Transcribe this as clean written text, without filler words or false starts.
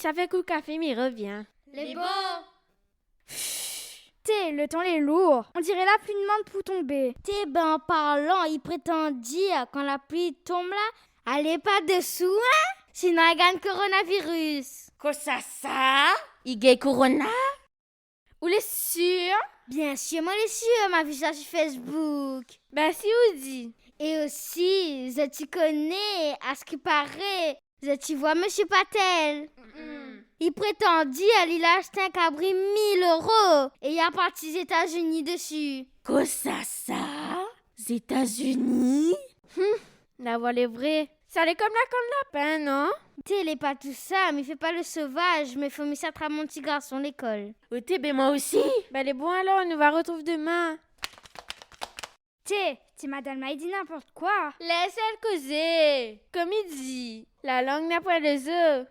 ça fait coup café, mais il revient. Les bons. Té, le temps est lourd. On dirait la pluie demande pour tomber. Té, en parlant, il prétend dire quand la pluie tombe là, allez pas dessous, hein? Sinon, il gagne coronavirus. Quoi ça? Il gagne corona? Ou les sûr? Bien sûr, moi, les sûr, ma vu ça sur Facebook. Ben si vous dit. Et aussi, je tu connais, à ce qui paraît, je tu vois Monsieur Patel. Il prétend dire qu'il a acheté un cabri 1 000 € et il a parti aux États-Unis dessus. Quoi ça? États-Unis? La voix est vraie. Ça allait comme la corne lapin, non? T'es, il est pas tout ça, mais il fait pas le sauvage, mais faut mettre ça à mon petit garçon à l'école. T'es, ben moi aussi. Ben les bons alors, on nous va retrouver demain. Té, madame m'a dit n'importe quoi. Laisse-elle causer. Comme il dit, la langue n'a pas les œufs.